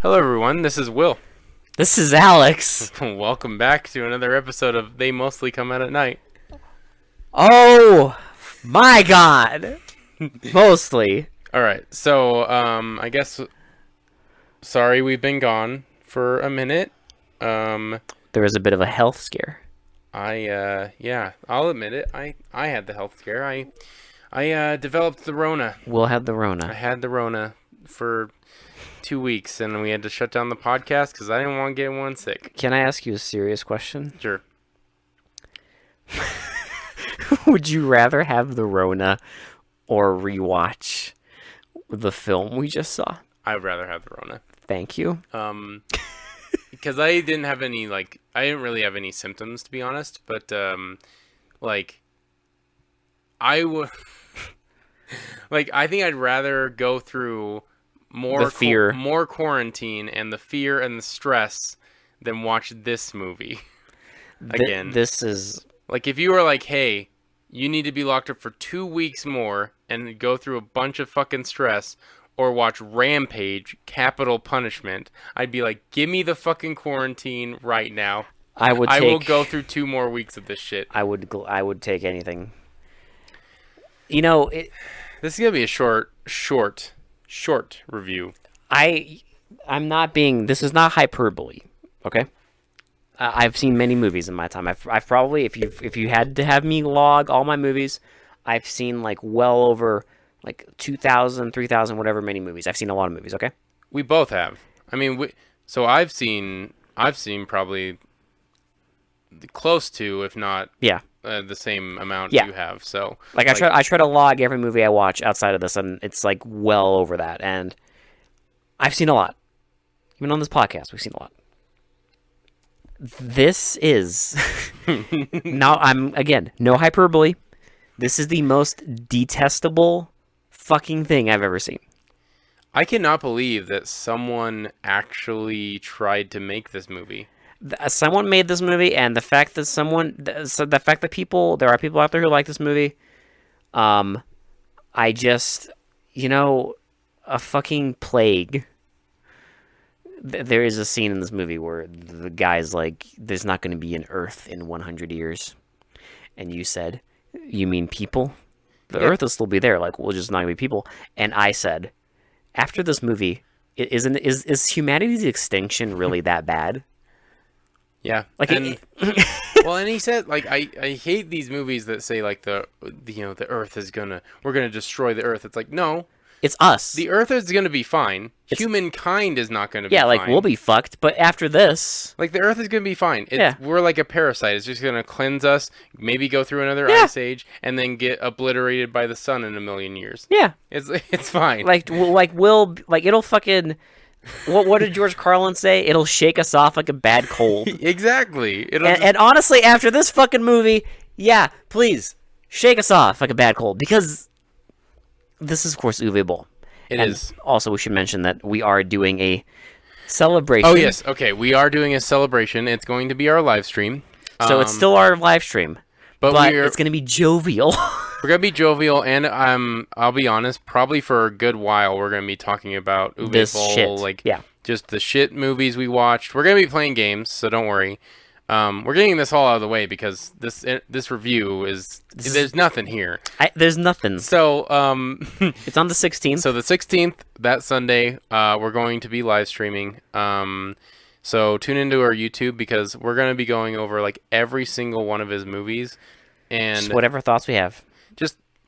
Hello, everyone. This is Will. This is Alex. Welcome back to another episode of They Mostly Come Out at Night. Oh my god. Mostly. All right. So, I guess. Sorry, we've been gone for a minute. There was a bit of a health scare. Yeah, I'll admit it. I had the health scare. I developed the Rona. Will had the I Rona. had the Rona for 2 weeks, and we had to shut down the podcast because I didn't want to get one sick. Can I ask you a serious question? Sure. Would you rather have the Rona or rewatch the film we just saw? I'd rather have the Rona. Thank you. Because I didn't really have any symptoms, to be honest, but I would I think I'd rather go through more The fear. more quarantine and the fear and the stress than watch this movie again. This is... Like, if you were like, hey, you need to be locked up for 2 weeks more and go through a bunch of fucking stress, or watch Rampage, Capital Punishment, I'd be like, give me the fucking quarantine right now. I will go through 2 more weeks of this shit. I would take anything. You know, This is gonna be a short review. I'm not being... This is not hyperbole, okay? I've seen many movies in my time. I've probably, if you had to have me log all my movies, I've seen like well over like 2,000, 3,000, whatever many movies. I've seen a lot of movies, okay? We both have. I mean, so I've seen probably close to, if not the same amount you have. So I try to log every movie I watch outside of this, and it's like well over that. And I've seen a lot. Even on this podcast, we've seen a lot. This is now, no hyperbole. This is the most detestable fucking thing I've ever seen. I cannot believe that someone actually tried to make this movie. Someone made this movie, and the fact that there are people out there who like this movie, I just, a fucking plague. There is a scene in this movie where the guy's like, there's not going to be an Earth in 100 years. And you said, you mean people? The Earth will still be there. Like, we'll just not be people. And I said, after this movie, is humanity's extinction really that bad? Yeah. Like, and he said, like, I hate these movies that say, like, the Earth we're gonna destroy the Earth. It's like, no. It's us. The Earth is going to be fine. Humankind is not going to be fine. Yeah, like, we'll be fucked, but after this... Like, the Earth is going to be fine. We're like a parasite. It's just going to cleanse us, maybe go through another ice age, and then get obliterated by the sun in a million years. Yeah. It's fine. It'll fucking... What did George Carlin say? It'll shake us off like a bad cold. Exactly. And honestly, after this fucking movie, yeah, please, shake us off like a bad cold, because... This is, of course, Uwe Boll. It is. Also, we should mention that we are doing a celebration. Oh, yes. Okay, we are doing a celebration. It's going to be our live stream. So it's still our live stream, but it's going to be jovial. We're going to be jovial, and I'll be honest, probably for a good while, we're going to be talking about Uwe Boll, just the shit movies we watched. We're going to be playing games, so don't worry. We're getting this all out of the way because this review there's nothing here. There's nothing. So it's on the 16th. So the 16th, that Sunday, we're going to be live streaming. So tune into our YouTube because we're going to be going over every single one of his movies, and just whatever thoughts we have.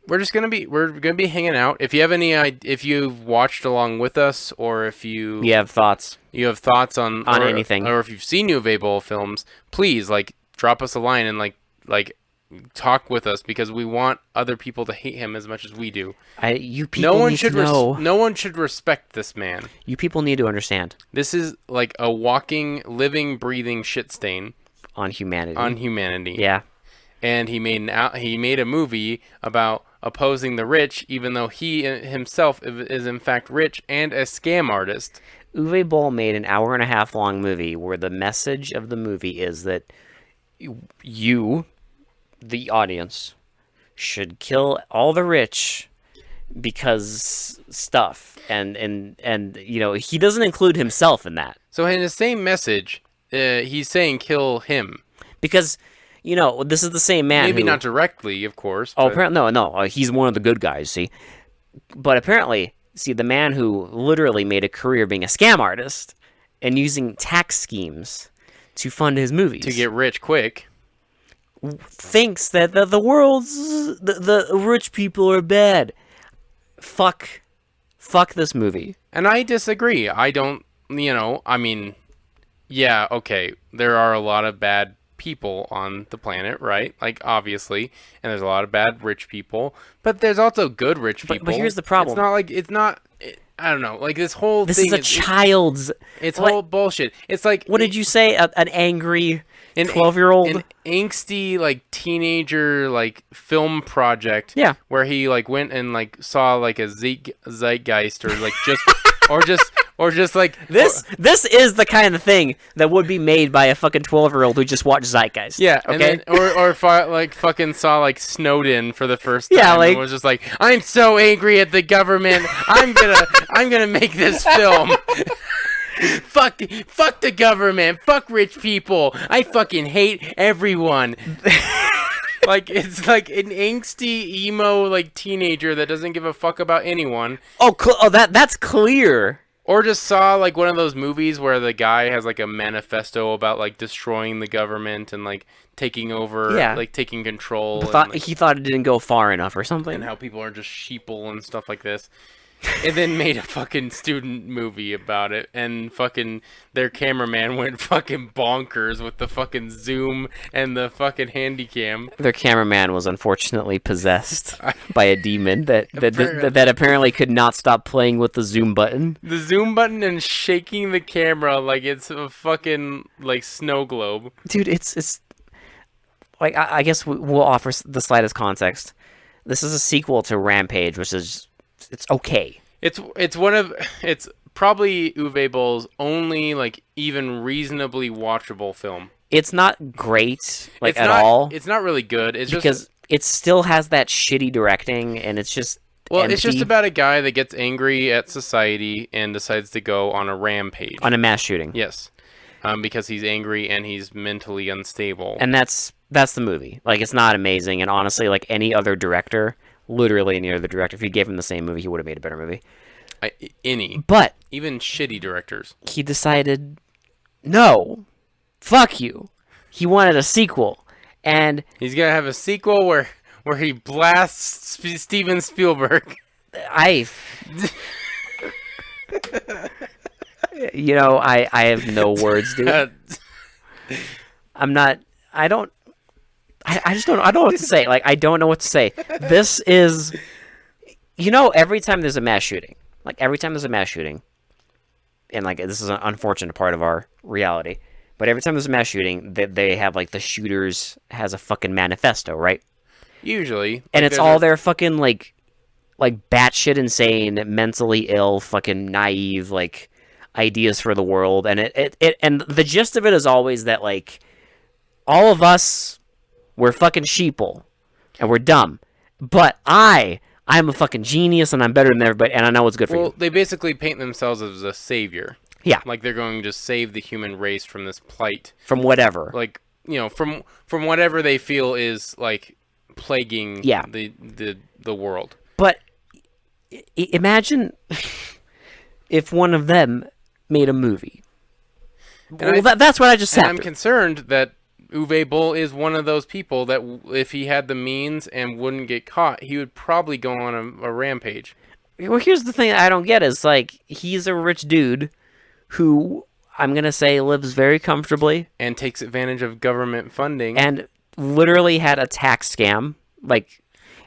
We're gonna be hanging out. If you have if you've watched along with us, or if you have thoughts, on anything, or if you've seen Uwe Boll films, please drop us a line and talk with us, because we want other people to hate him as much as we do. You people need to know. No one should respect this man. You people need to understand. This is like a walking, living, breathing shit stain on humanity. Yeah. And he made a movie about opposing the rich, even though he himself is in fact rich and a scam artist. Uwe Boll made an 1.5 hour long movie where the message of the movie is that you, the audience, should kill all the rich because stuff, and you know, he doesn't include himself in that. So in the same message, he's saying kill him because, you know, this is the same man. Maybe not directly, of course. Oh, apparently no. He's one of the good guys. See, but apparently, see, the man who literally made a career being a scam artist and using tax schemes to fund his movies to get rich quick thinks that the world's the rich people are bad. Fuck this movie. And I disagree. I don't, you know, I mean, yeah, okay, there are a lot of bad people on the planet, right? Like, obviously, and there's a lot of bad rich people, but there's also good rich people. But here's the problem. I don't know, like, this whole this thing is a child's... It's whole bullshit. It's like... What did you say? An angry 12-year-old? An angsty, like, teenager, like, film project. Yeah. Where he, like, went and, like, saw, like, a zeitgeist, or, like, just... or just like... This is the kind of thing that would be made by a fucking 12-year-old who just watched Zeitgeist. Yeah, okay? And then, like, fucking saw, like, Snowden for the first time. Yeah, like... And was just like, I'm so angry at the government, I'm gonna make this film. Fuck the government, fuck rich people, I fucking hate everyone. Like, it's like an angsty, emo, like, teenager that doesn't give a fuck about anyone. That's clear. Or just saw, like, one of those movies where the guy has, like, a manifesto about, like, destroying the government and, like, taking over, like, taking control. He thought it didn't go far enough or something. And how people are just sheeple and stuff like this. And then made a fucking student movie about it, and fucking their cameraman went fucking bonkers with the fucking zoom and the fucking handycam. Their cameraman was unfortunately possessed by a demon that apparently could not stop playing with the zoom button. The zoom button and shaking the camera like it's a fucking, like, snow globe. Dude, it's like, I guess we'll offer the slightest context. This is a sequel to Rampage, which is... It's okay. It's probably Uwe Boll's only, like, even reasonably watchable film. It's not great, like, at all. It's not really good. It's because it still has that shitty directing, and it's just empty. It's just about a guy that gets angry at society and decides to go on a rampage. On a mass shooting. Yes. Because he's angry and he's mentally unstable. And that's the movie. Like, it's not amazing, and honestly, like, any other director... Literally any other director. If you gave him the same movie, he would have made a better movie. But even shitty directors. He decided, no, fuck you. He wanted a sequel, and he's gonna have a sequel where he blasts Steven Spielberg. You know, I have no words, dude. I just don't know what to say. Like, I don't know what to say. This is... You know, every time there's a mass shooting, and, like, this is an unfortunate part of our reality, but every time there's a mass shooting, they have, like, the shooters has a fucking manifesto, right? Usually. And like, it's all their fucking, like batshit insane, mentally ill, fucking naive, like, ideas for the world. And and the gist of it is always that, like, all of us... We're fucking sheeple, and we're dumb. But I'm a fucking genius, and I'm better than everybody, and I know what's good for you. Well, they basically paint themselves as a savior. Yeah. Like, they're going to save the human race from this plight. From whatever. Like, you know, from whatever they feel is, like, plaguing the world. But imagine if one of them made a movie. That's what I just said. I'm concerned that Uwe Boll is one of those people that if he had the means and wouldn't get caught, he would probably go on a rampage. Well, here's the thing I don't get is, like, he's a rich dude who, I'm going to say, lives very comfortably. And takes advantage of government funding. And literally had a tax scam. Like,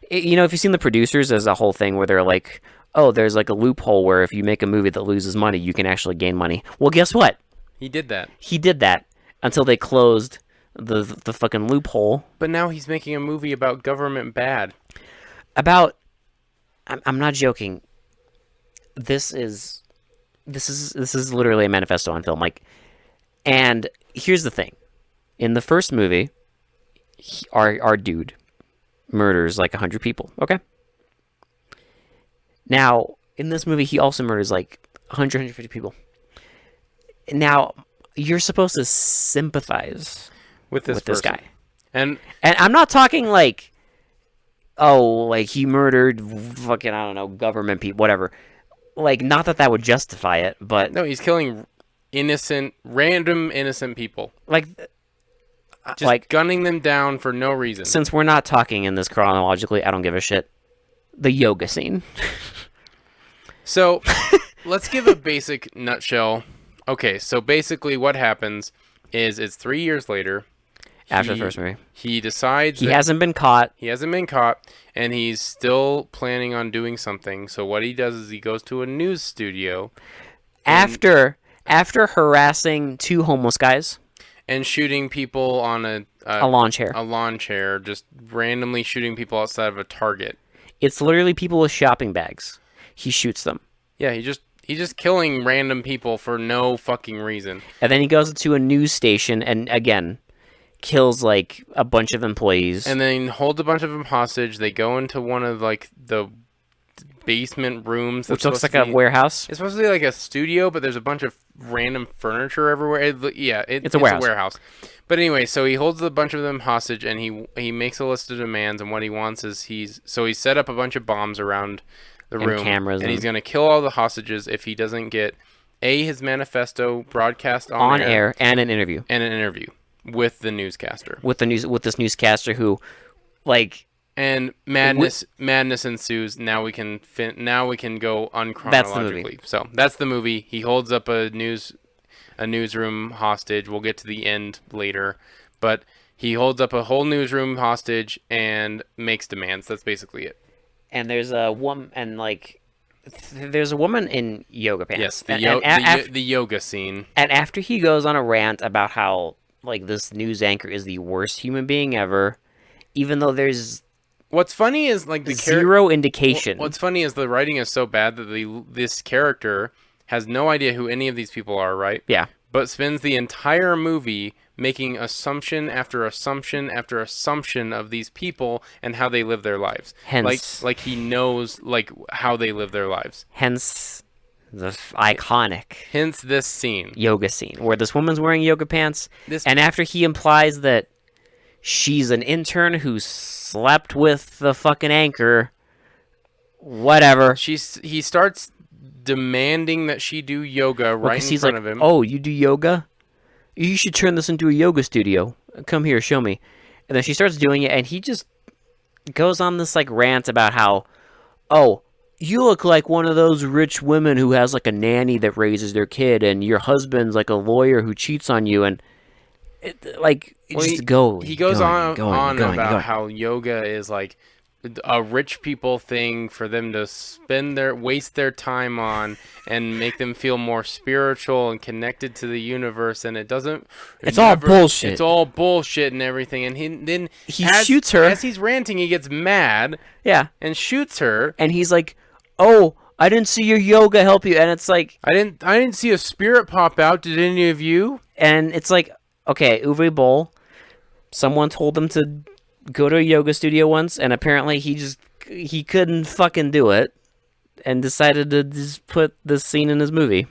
you know, if you've seen The Producers, there's a whole thing where they're like, oh, there's, like, a loophole where if you make a movie that loses money, you can actually gain money. Well, guess what? He did that. He did that until they closed... the fucking loophole. But now he's making a movie about government bad. I'm not joking. This is literally a manifesto on film. Like, and here's the thing. In the first movie, our dude murders like 100 people. Okay. Now, in this movie, he also murders like 100, 150 people. Now, you're supposed to sympathize with this guy. And I'm not talking like, oh, like he murdered fucking, I don't know, government people, whatever. Like, not that would justify it, but... No, he's killing random innocent people. Just gunning them down for no reason. Since we're not talking in this chronologically, I don't give a shit. The yoga scene. So, let's give a basic nutshell. Okay, so basically what happens is it's 3 years later. After the first movie. He decides... He hasn't been caught. He hasn't been caught, and he's still planning on doing something. So what he does is he goes to a news studio. After harassing 2 homeless guys. And shooting people on a lawn chair. A lawn chair, just randomly shooting people outside of a Target. It's literally people with shopping bags. He shoots them. Yeah, he's just killing random people for no fucking reason. And then he goes to a news station and, again, kills, like, a bunch of employees. And then holds a bunch of them hostage. They go into one of, like, the basement rooms. Which looks like a warehouse. It's supposed to be like a studio, but there's a bunch of random furniture everywhere. It's a warehouse. But anyway, so he holds a bunch of them hostage, and he makes a list of demands, and what he wants is he's set up a bunch of bombs around the room, cameras, and he's going to kill all the hostages if he doesn't get his manifesto broadcast on air and an interview with the newscaster, with this newscaster who, like, and madness ensues. Now we can go unchronologically. That's the movie. So that's the movie. He holds up a newsroom hostage. We'll get to the end later, but he holds up a whole newsroom hostage and makes demands. That's basically it. And there's a woman, in yoga pants. Yes, the yoga scene. And after he goes on a rant about how, like, this news anchor is the worst human being ever, even though there's what's funny is like the zero indication. What's funny is the writing is so bad that this character has no idea who any of these people are, right? Yeah. But spends the entire movie making assumption after assumption after assumption of these people and how they live their lives. Hence, like he knows like how they live their lives. Hence the iconic. Hence this scene. Yoga scene where this woman's wearing yoga pants, and after he implies that she's an intern who slept with the fucking anchor, whatever. He starts demanding that she do yoga right in front of him. Oh, you do yoga? You should turn this into a yoga studio. Come here, show me. And then she starts doing it, and he just goes on this, like, rant about how, oh, you look like one of those rich women who has, like, a nanny that raises their kid, and your husband's, like, a lawyer who cheats on you, and, He goes on about how yoga is, like, a rich people thing for them to waste their time on and make them feel more spiritual and connected to the universe, and it's all bullshit. It's all bullshit and everything. And then he shoots her as he's ranting. He gets mad, and shoots her. And he's like, "Oh, I didn't see your yoga help you." And it's like, I didn't see a spirit pop out. Did any of you? And it's like, okay, Uwe Boll, someone told him to go to a yoga studio once, and apparently he couldn't fucking do it, and decided to just put this scene in his movie.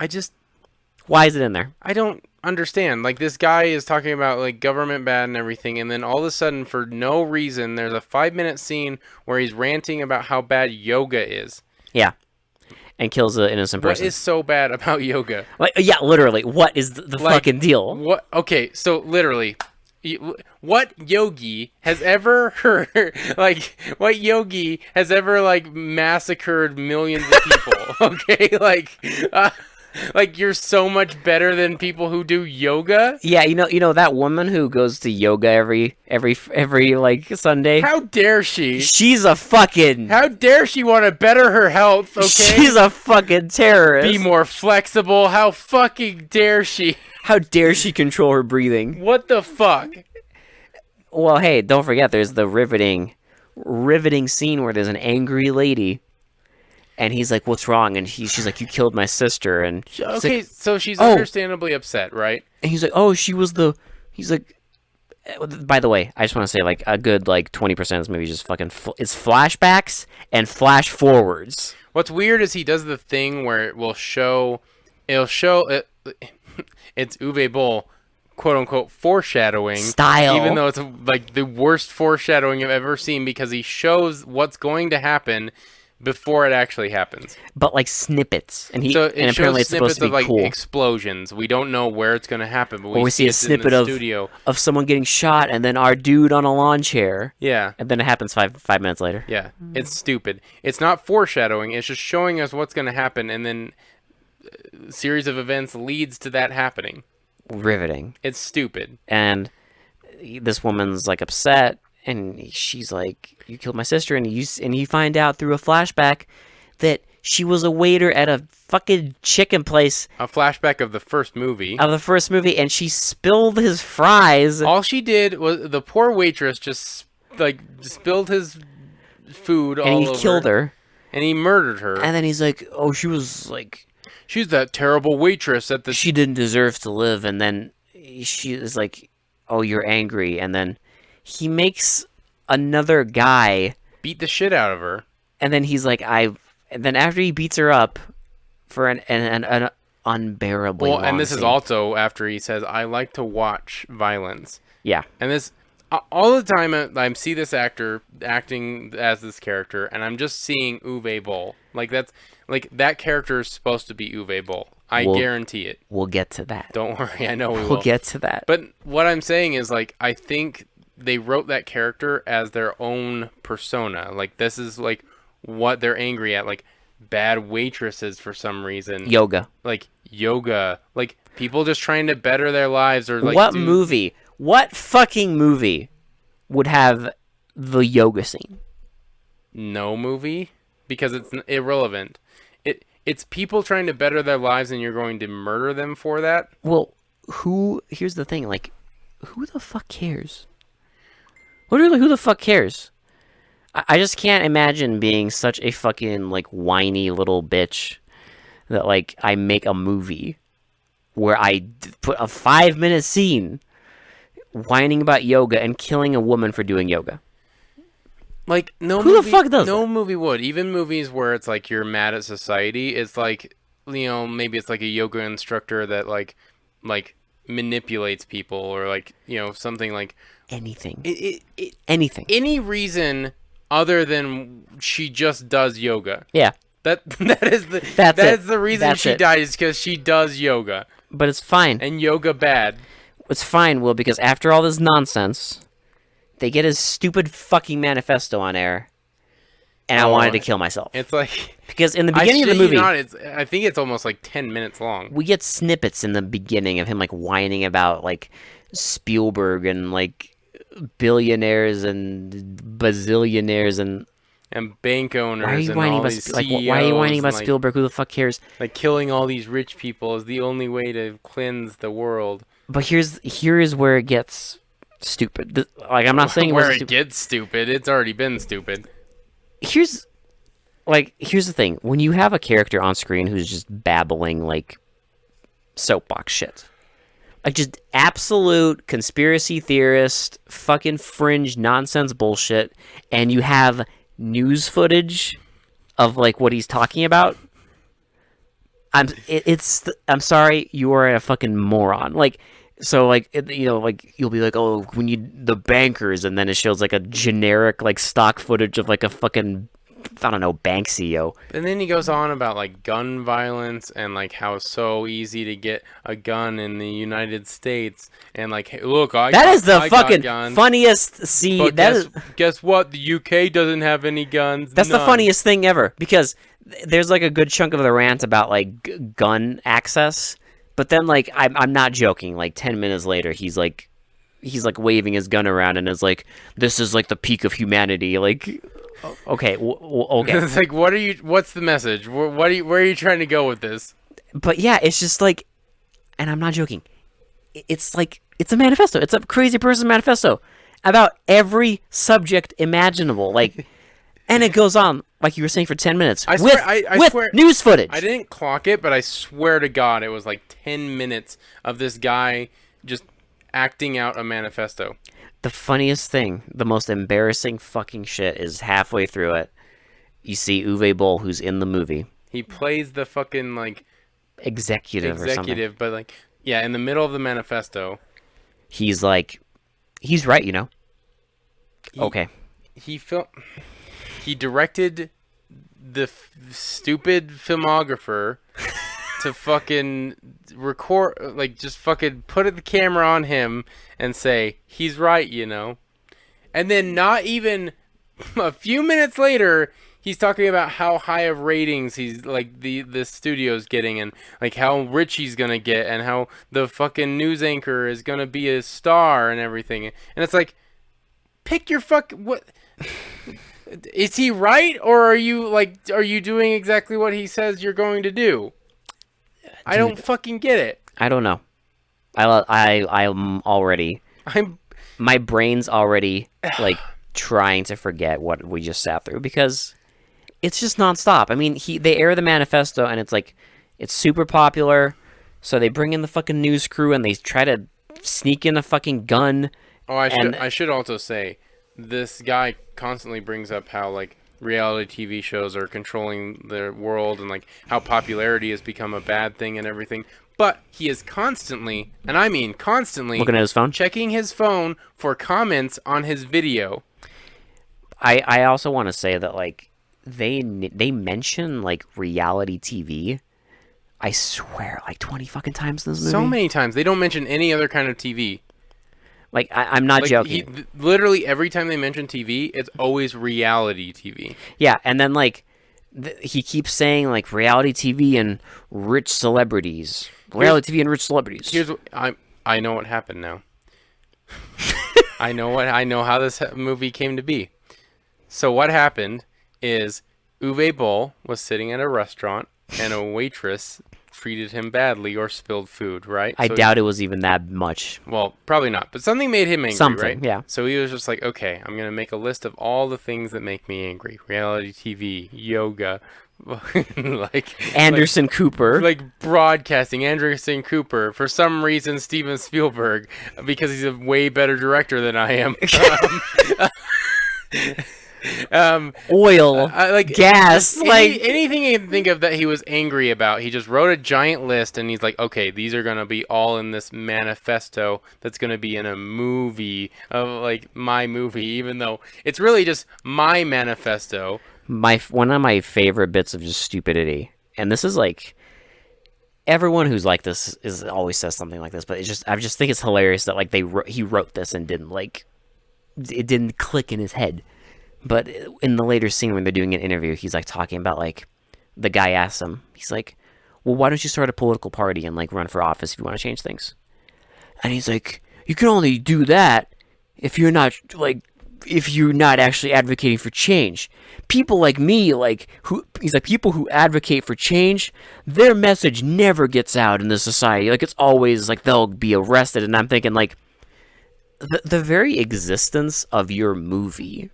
Why is it in there? I don't understand. Like, this guy is talking about, like, government bad and everything, and then all of a sudden, for no reason, there's a 5-minute scene where he's ranting about how bad yoga is. Yeah. And kills an innocent person. What is so bad about yoga? Like, yeah, literally. What is the fucking deal? What? Okay, so literally, what yogi has ever massacred millions of people? Okay, like you're so much better than people who do yoga. Yeah, you know that woman who goes to yoga every like Sunday. How dare she? She's a fucking. How dare she want to better her health? Okay, she's a fucking terrorist. Be more flexible. How fucking dare she? How dare she control her breathing? What the fuck? Well, hey, don't forget, there's the riveting scene where there's an angry lady. And he's like, "What's wrong?" And she's like, "You killed my sister." And okay, so she's understandably upset, right? And he's like, "Oh, she was the." He's like, By the way, I just want to say, like, a good, like, 20% of this movie is just fucking... it's flashbacks and flash forwards. What's weird is he does the thing where it will show... It'll show... it's Uwe Boll, quote-unquote, foreshadowing. Style. Even though it's, like, the worst foreshadowing I've ever seen, because he shows what's going to happen before it actually happens. But, like, snippets. And apparently it's supposed to be like, cool. explosions. We don't know where it's going to happen, but we see a snippet of someone getting shot, and then our dude on a lawn chair. Yeah. And then it happens five minutes later. Yeah. It's stupid. It's not foreshadowing. It's just showing us what's going to happen, and then a series of events leads to that happening. Riveting. It's stupid. And this woman's, like, upset. And she's like, you killed my sister, and you find out through a flashback that she was a waiter at a fucking chicken place. A flashback of the first movie. And she spilled his fries. All she did was, the poor waitress just, like, spilled his food all over. And he killed her. And he murdered her. And then he's like, oh, she was, like... she's that terrible waitress at the... she didn't deserve to live. And then she is like, oh, you're angry. And then... he makes another guy beat the shit out of her, and then he's like, and then after he beats her up for an unbearably long and this scene. is also after he says, I like to watch violence. Yeah. And this, all the time I see this actor acting as this character, and I'm just seeing Uwe Boll. Like, that's, like, that character is supposed to be Uwe Boll. I guarantee it. We'll get to that. Don't worry, I know we will. We'll get to that. But what I'm saying is, like, I think they wrote that character as their own persona. Like, this is, like, what they're angry at. Like, bad waitresses for some reason. Yoga. Like, people just trying to better their lives. Or, like, what fucking movie would have the yoga scene? No movie? Because it's irrelevant. It's people trying to better their lives, and you're going to murder them for that? Well, here's the thing, like, who the fuck cares? Literally, who the fuck cares? I just can't imagine being such a fucking, like, whiny little bitch that, like, I make a movie where I put a 5-minute scene whining about yoga and killing a woman for doing yoga. Like, who the fuck does no that? movie would. Even movies where it's like you're mad at society, it's like, you know, maybe it's like a yoga instructor that, like manipulates people, or, like, you know, something like... anything. Anything. Any reason other than she just does yoga. Yeah. That is the reason she died, is because she does yoga. But it's fine. And yoga bad. It's fine, Will, because after all this nonsense, they get his stupid fucking manifesto on air, and I wanted to kill myself. It's like... because in the beginning of the movie... I think it's almost like 10 minutes long. We get snippets in the beginning of him, like, whining about, like, Spielberg and, like, billionaires and bazillionaires and bank owners. Why are you whining about Spielberg? Who the fuck cares? Like, killing all these rich people is the only way to cleanse the world. But here is where it gets stupid. Like, I'm not saying where it gets stupid. It's already been stupid. Here's the thing. When you have a character on screen who's just babbling, like, soapbox shit, like, just absolute conspiracy theorist, fucking fringe nonsense bullshit, and you have news footage of, like, what he's talking about, I'm sorry, you are a fucking moron. Like, so, like, you know, like, you'll be like, oh, when the bankers, and then it shows, like, a generic, like, stock footage of, like, a fucking, I don't know, bank CEO. And then he goes on about, like, gun violence and, like, how it's so easy to get a gun in the United States. And, like, hey, look, I is the fucking funniest scene. But guess what? The UK doesn't have any guns. That's the funniest thing ever, because there's, like, a good chunk of the rant about, like, gun access. But then, like, I'm not joking. Like, 10 minutes later, he's like waving his gun around and is like, "This is, like, the peak of humanity." Like, okay, okay. It's like, what's the message? Where are you trying to go with this? But yeah, it's just like, and I'm not joking. It's like, it's a manifesto. It's a crazy person manifesto about every subject imaginable. Like, and it goes on, like you were saying, for 10 minutes. I swear, news footage. I didn't clock it, but I swear to God, it was like 10 minutes of this guy just acting out a manifesto. the funniest thing, the most embarrassing fucking shit is halfway through it, you see Uwe Boll, who's in the movie. He plays the fucking, like... Executive or something. But, like, yeah, in the middle of the manifesto. He's like, he's right, you know? Okay. He directed the stupid filmographer to fucking record, like, just fucking put the camera on him and say, he's right, you know? And then not even a few minutes later, he's talking about how high of ratings he's, like, the studio's getting, and, like, how rich he's gonna get, and how the fucking news anchor is gonna be a star and everything. And it's like, pick your what... Is he right, or are you doing exactly what he says you're going to do? Dude, I don't fucking get it. I don't know. I'm already... My brain's already, like, trying to forget what we just sat through, because it's just nonstop. I mean, they air the manifesto, and it's like, it's super popular, so they bring in the fucking news crew, and they try to sneak in a fucking gun. Oh, I should also say, this guy constantly brings up how, like, reality TV shows are controlling the world, and, like, how popularity has become a bad thing and everything. But he is constantly, and I mean constantly, looking at his phone, checking his phone for comments on his video. I also want to say that, like, they mention, like, reality TV, I swear, like 20 fucking times in this movie. So many times. They don't mention any other kind of TV. Like, I'm not joking. Literally every time they mention TV, it's always reality TV. Yeah, and then, like, he keeps saying, like, reality TV and rich celebrities. Reality TV and rich celebrities. Here's what I know what happened now. I know how this movie came to be. So what happened is Uwe Boll was sitting at a restaurant, and a waitress treated him badly or spilled food, right? I doubt it was even that much. Well, probably not, but something made him angry, something, right? Yeah. So he was just like, okay, I'm going to make a list of all the things that make me angry. Reality TV, yoga, Anderson Cooper. Like broadcasting, Anderson Cooper. For some reason, Steven Spielberg, because he's a way better director than I am. Oil, gas, anything you can think of that he was angry about. He just wrote a giant list, and he's like, okay, these are gonna be all in this manifesto that's gonna be in a movie of, like, my movie, even though it's really just my manifesto. One of my favorite bits of just stupidity, and this is like, everyone who's like this always says something like this, but I just think it's hilarious that, like, he wrote this and it didn't click in his head. But in the later scene when they're doing an interview, he's, like, talking about, like, the guy asks him, he's like, well, why don't you start a political party and, like, run for office if you want to change things? And he's like, you can only do that if you're not actually advocating for change. People like me, people who advocate for change, their message never gets out in the society. Like, it's always, like, they'll be arrested. And I'm thinking, like, the very existence of your movie,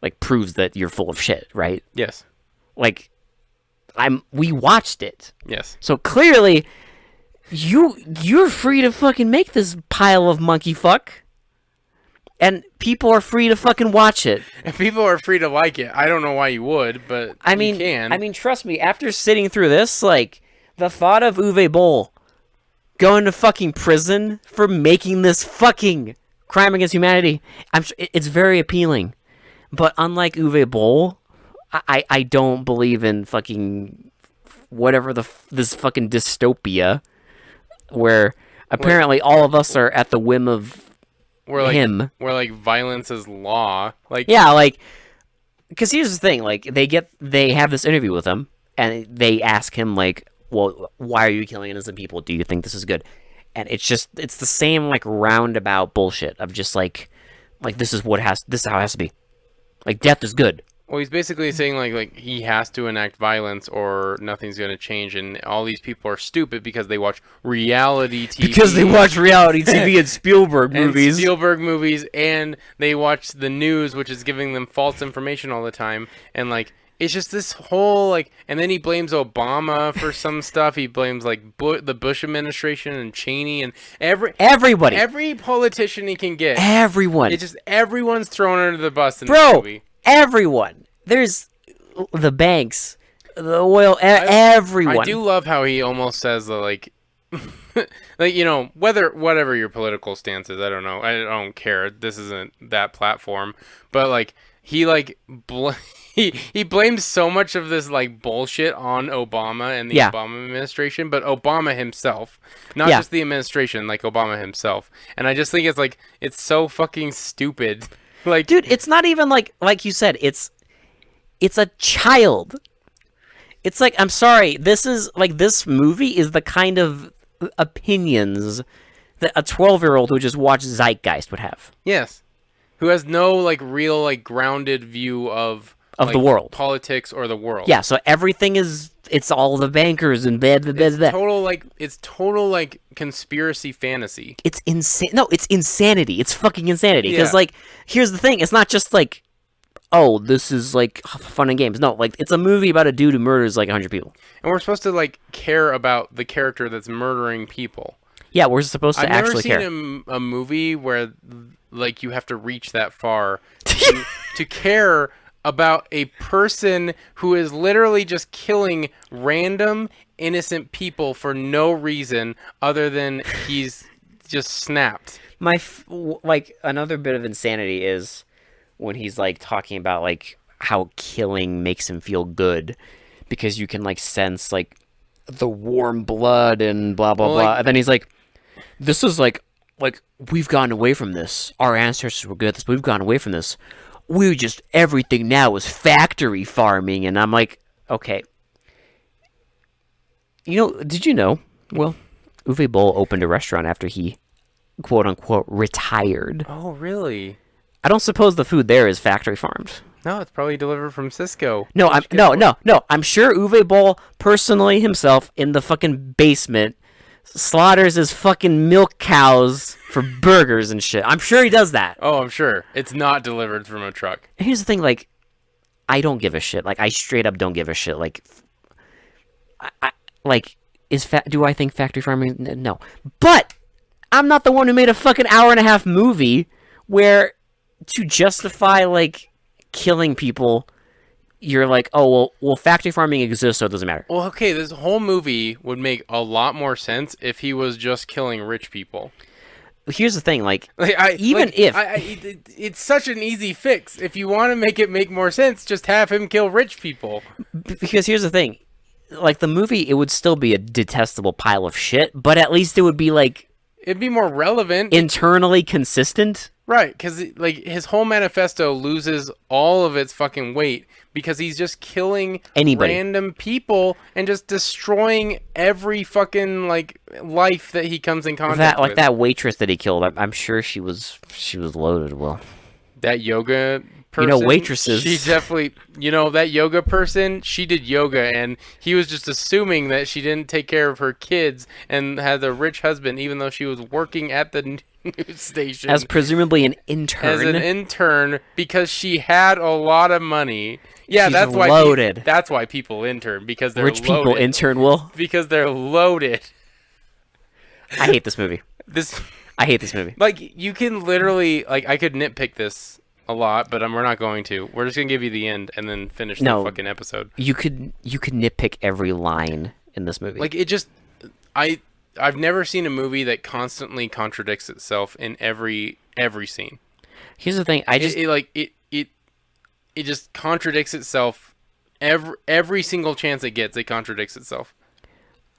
like, proves that you're full of shit, right? Yes. Like, we watched it. Yes. So clearly, you're free to fucking make this pile of monkey fuck, and people are free to fucking watch it. And people are free to like it. I don't know why you would, but you can. I mean, trust me, after sitting through this, like, the thought of Uwe Boll going to fucking prison for making this fucking crime against humanity, it's very appealing. But unlike Uwe Boll, I don't believe in fucking whatever this fucking dystopia where apparently all of us are at the whim of him. Where, like, violence is law. Like, yeah, like, because here's the thing, like, they have this interview with him, and they ask him, like, well, why are you killing innocent people? Do you think this is good? And it's the same, like, roundabout bullshit of just like this is how it has to be. Like, death is good. Well, he's basically saying, like he has to enact violence or nothing's going to change, and all these people are stupid because they watch reality TV. Because they watch reality TV and Spielberg movies. And they watch the news, which is giving them false information all the time. And, like, it's just this whole like, and then he blames Obama for some stuff. He blames like the Bush administration and Cheney and everybody, every politician he can get. Everyone. It's just everyone's thrown under the bus in this movie. Everyone. There's the banks, the oil, everyone. I do love how he almost says like. Like, you know, whatever your political stance is, I don't know. I don't care. This isn't that platform. But like he like he blames so much of this like bullshit on Obama and the Obama administration, but Obama himself, not just the administration, like Obama himself. And I just think it's like it's so fucking stupid. Like, dude, it's not even like you said, it's a child. It's like, I'm sorry, this movie is the kind of opinions that a 12-year-old who just watched Zeitgeist would have. Yes. Who has no like real like grounded view of like, the world, politics, or the world. Yeah, so everything it's all the bankers and blah, blah, blah, blah. It's total like conspiracy fantasy. It's insane. No, it's insanity. It's fucking insanity. Because like, here's the thing. It's not just like, oh, this is like fun and games. No, like it's a movie about a dude who murders like 100 people. And we're supposed to like care about the character that's murdering people. Yeah, we're supposed to actually care. I've never seen a movie where like you have to reach that far to care about a person who is literally just killing random innocent people for no reason other than he's just snapped. Like another bit of insanity is when he's like talking about like how killing makes him feel good because you can like sense like the warm blood and blah blah blah. And then he's like, this is like we've gotten away from this. Our ancestors were good at this, but we've gone away from this. Everything now is factory farming. And I'm like, okay. You know, did you know? Well, Uwe Boll opened a restaurant after he, quote unquote, retired. Oh, really? I don't suppose the food there is factory farmed. No, it's probably delivered from Cisco. No, I'm sure Uwe Boll personally himself in the fucking basement slaughters his fucking milk cows for burgers and shit. I'm sure he does that. Oh, I'm sure. It's not delivered from a truck. And here's the thing, like, I don't give a shit. Like, I straight up don't give a shit. Like, do I think factory farming? No. Well, I'm not the one who made a fucking hour-and-a-half movie where to justify, like, killing people, you're like, oh, well, factory farming exists, so it doesn't matter. Well, okay, this whole movie would make a lot more sense if he was just killing rich people. Here's the thing, it's such an easy fix. If you want to make it make more sense, just have him kill rich people. Because here's the thing, like, the movie, it would still be a detestable pile of shit, but at least it would be, like... It'd be more relevant. Internally consistent. Right, because, like, his whole manifesto loses all of its fucking weight because he's just killing random people and just destroying every fucking, like, life that he comes in contact with. Like, that waitress that he killed, I'm sure she was loaded, Will. That yoga person. You know, waitresses. She definitely, that yoga person, she did yoga, and he was just assuming that she didn't take care of her kids and had a rich husband, even though she was working at the news station. As presumably an intern. As an intern, because she had a lot of money. Yeah, she's that's loaded. Why that's why people intern, because they're rich loaded. People intern, Will. Because they're loaded. I hate this movie. I hate this movie. Like, you can literally, like, I could nitpick this a lot, but we're not going to. We're just gonna give you the end and then finish the fucking episode. You could nitpick every line in this movie. Like, it just, I've never seen a movie that constantly contradicts itself in every scene. Here's the thing, it just contradicts itself every single chance it gets. It contradicts itself.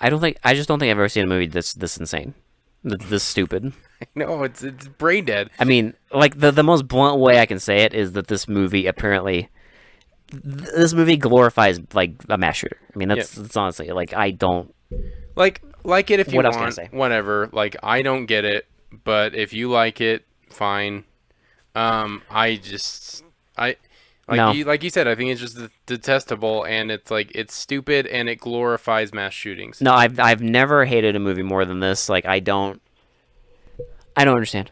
I just don't think I've ever seen a movie that's this insane, that's this stupid. No, it's brain dead. I mean, like, the most blunt way I can say it is that this movie glorifies, like, a mass shooter. I mean, that's honestly, like, I don't... Like it if you want. What else can I say? Whatever. Like, I don't get it, but if you like it, fine. Like you said, I think it's just detestable, and it's like, it's stupid, and it glorifies mass shootings. No, I've never hated a movie more than this. Like, I don't understand.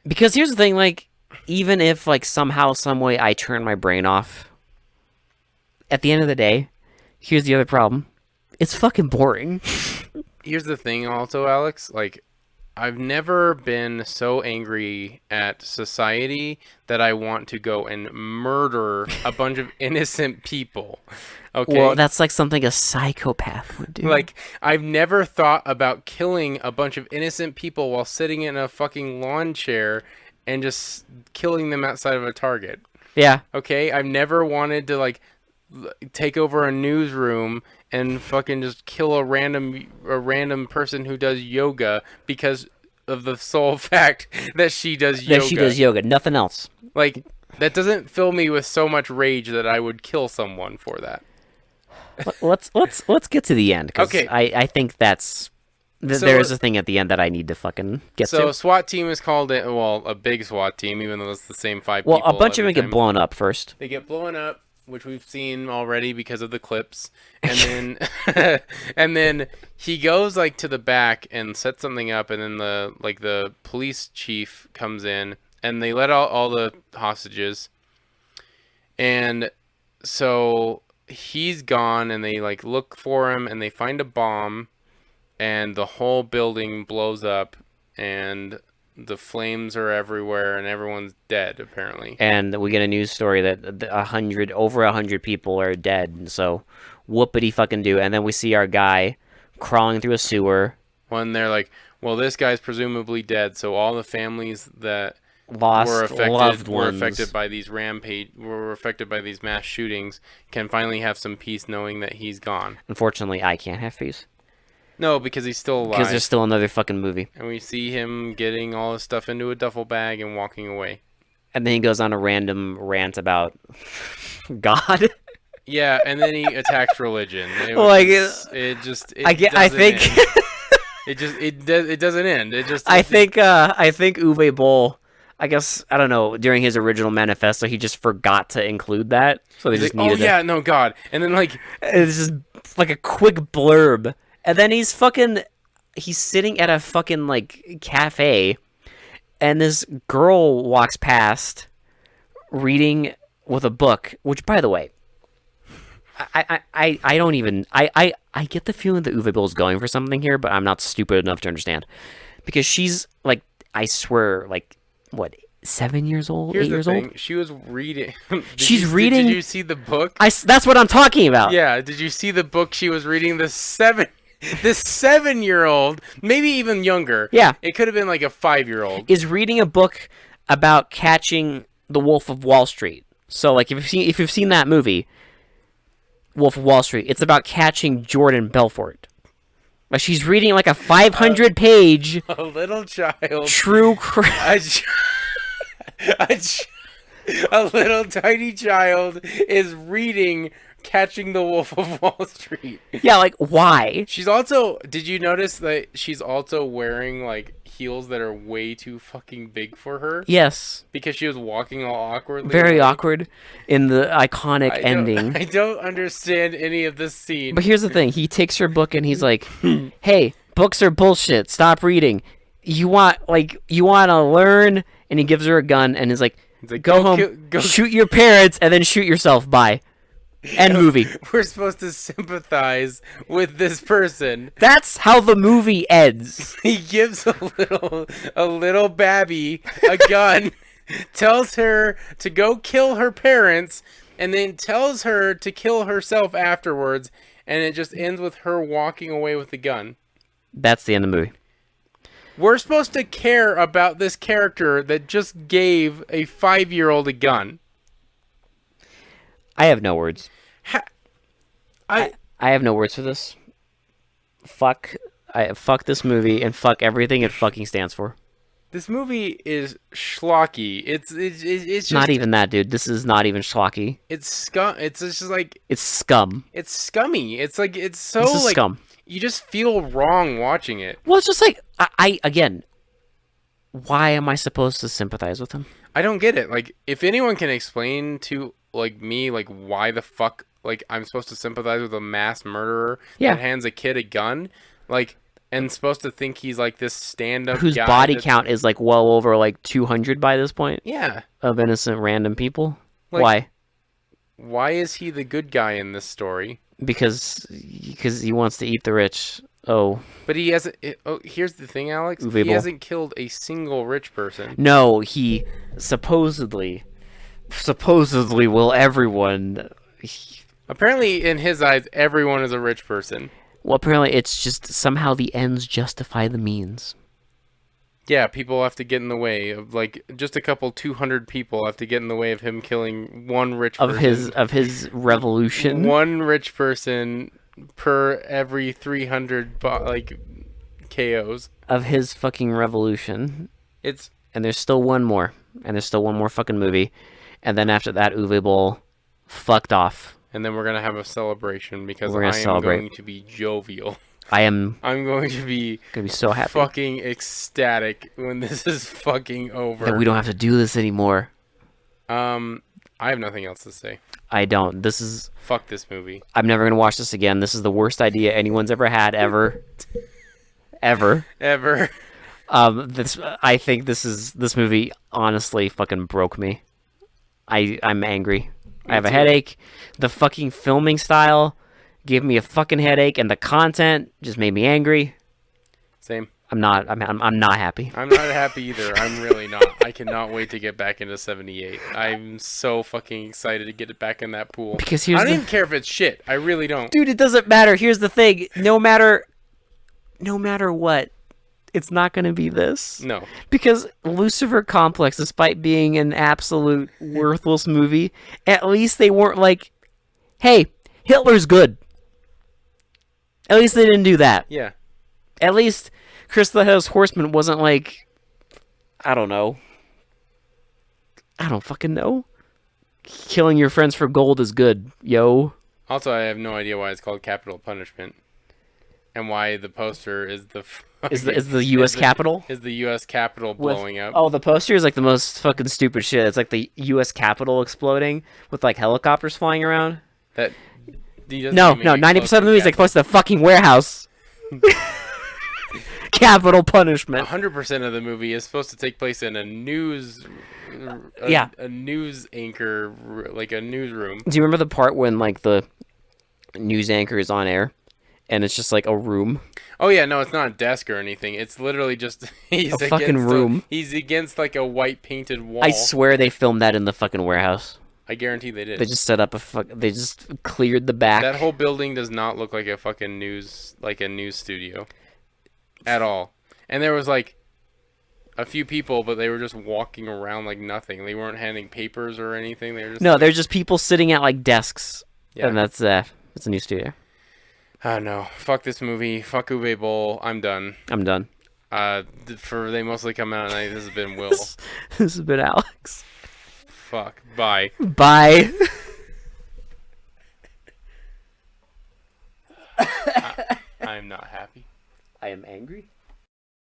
Because here's the thing, like, even if, like, somehow, some way I turn my brain off, at the end of the day, here's the other problem. It's fucking boring. Here's the thing also, Alex, like, I've never been so angry at society that I want to go and murder a bunch of innocent people. Okay? Well, that's like something a psychopath would do. Like, I've never thought about killing a bunch of innocent people while sitting in a fucking lawn chair and just killing them outside of a Target. Yeah. Okay? I've never wanted to, like, take over a newsroom and fucking just kill a random person who does yoga because of the sole fact that she does yoga. That she does yoga, nothing else. Like, that doesn't fill me with so much rage that I would kill someone for that. Let's get to the end. Okay. I think that's there's a thing at the end that I need to fucking get to. So SWAT team is called in. Well, a big SWAT team, even though it's the same 5 people. Well, a bunch of them get blown up first. They get blown up, which we've seen already because of the clips, and then and then he goes like to the back and sets something up, and then the police chief comes in, and they let out all the hostages, and so he's gone, and they like look for him, and they find a bomb, and the whole building blows up, and the flames are everywhere, and everyone's dead apparently. And we get a news story that over 100 people are dead. And so, whoopity fucking do. And then we see our guy crawling through a sewer. When they're like, "Well, this guy's presumably dead." So all the families that were affected by these mass shootings can finally have some peace knowing that he's gone. Unfortunately, I can't have peace. No, because he's still alive. Because there's still another fucking movie. And we see him getting all his stuff into a duffel bag and walking away. And then he goes on a random rant about God. Yeah, and then he attacks religion. It doesn't end. I think Uwe Boll, I guess, I don't know, during his original manifesto, he just forgot to include that. So they just needed no, God. And then, like, it's just like a quick blurb. And then he's sitting at a fucking, like, cafe, and this girl walks past reading with a book, which, by the way, I don't even, I get the feeling that Uwe Boll's going for something here, but I'm not stupid enough to understand. Because she's, like, I swear, like, what, 7 years old, Here's 8 years old? She was reading. Reading. Did you see the book? That's what I'm talking about. Yeah, did you see the book she was reading? This 7-year-old, maybe even younger. Yeah. It could have been like a 5-year-old. Is reading a book about catching the Wolf of Wall Street. So, like, if you've seen that movie, Wolf of Wall Street, it's about catching Jordan Belfort. Like, she's reading like a 500-page a little child true crime. A little tiny child is reading Catching the Wolf of Wall Street. Yeah, like, why? She's also, did you notice that she's also wearing, like, heels that are way too fucking big for her? Yes. Because she was walking all awkwardly. Very awkward in the iconic ending. I don't understand any of this scene. But here's the thing. He takes her book and he's like, hey, books are bullshit. Stop reading. You want to learn? And he gives her a gun and is like, go home, shoot your parents, and then shoot yourself. Bye. End movie. We're supposed to sympathize with this person. That's how the movie ends. He gives a little babby a gun, tells her to go kill her parents, and then tells her to kill herself afterwards, and it just ends with her walking away with the gun. That's the end of the movie. We're supposed to care about this character that just gave a 5-year-old a gun. I have no words. I have no words for this. Fuck this movie and fuck everything it fucking stands for. This movie is schlocky. It's just not even that, dude. This is not even schlocky. It's scum. It's just like it's scum. It's scummy. It's like it's so this is like scum. You just feel wrong watching it. Well, it's just like I again. Why am I supposed to sympathize with him? I don't get it. Like, if anyone can explain to like me, like why the fuck, like I'm supposed to sympathize with a mass murderer that hands a kid a gun, like, and supposed to think he's like this stand-up whose guy body count is like well over like 200 by this point. Yeah, of innocent random people. Like, why? Why is he the good guy in this story? Because he wants to eat the rich. Oh. But he hasn't. Here's the thing, Alex. He hasn't killed a single rich person. No, he supposedly will everyone. Apparently, in his eyes, everyone is a rich person. Well, apparently, it's just somehow the ends justify the means. Yeah, people have to get in the way of, like, just a couple 200 people have to get in the way of him killing one rich person. Of his revolution. One rich person per every 300 KOs of his fucking revolution. And there's still one more. And there's still one more fucking movie. And then after that, Uwe Boll fucked off. And then we're gonna have a celebration because I am going to be jovial. I'm going to be so happy, fucking ecstatic when this is fucking over. That we don't have to do this anymore. I have nothing else to say. I don't. Fuck this movie. I'm never gonna watch this again. This is the worst idea anyone's ever had, ever. Ever. I think this movie honestly fucking broke me. I'm angry. I have a headache. The fucking filming style gave me a fucking headache, and the content just made me angry. Same. I'm not happy. I'm not happy either. I'm really not. I cannot wait to get back into 78. I'm so fucking excited to get it back in that pool. Because I don't even care if it's shit. I really don't. Dude, it doesn't matter. Here's the thing. No matter what, it's not going to be this. No. Because Lucifer Complex, despite being an absolute worthless movie, at least they weren't like, hey, Hitler's good. At least they didn't do that. Yeah. At least Chris the Headless Horseman wasn't like, I don't fucking know. Killing your friends for gold is good, yo. Also, I have no idea why it's called Capital Punishment. And why the poster is the U.S. Capitol? Is the U.S. Capitol blowing up. Oh, the poster is like the most fucking stupid shit. It's like the U.S. Capitol exploding with like helicopters flying around. No, 90% of the movie is like close to the fucking warehouse. Capital Punishment. 100% of the movie is supposed to take place in a news anchor, like a newsroom. Do you remember the part when like the news anchor is on air and it's just like a room? Oh yeah, no, it's not a desk or anything. It's literally just a fucking room. He's against like a white painted wall. I swear they filmed that in the fucking warehouse. I guarantee they did. They just set up they just cleared the back. That whole building does not look like a fucking news studio at all. And there was like a few people, but they were just walking around like nothing. They weren't handing papers or anything. They're just people sitting at like desks. Yeah. And that's it's a new studio. Oh no. Fuck this movie. Fuck Uwe Boll. I'm done. They mostly come out at night. This has been Will. This has been Alex. Fuck. Bye. Bye. I'm not happy. I am angry.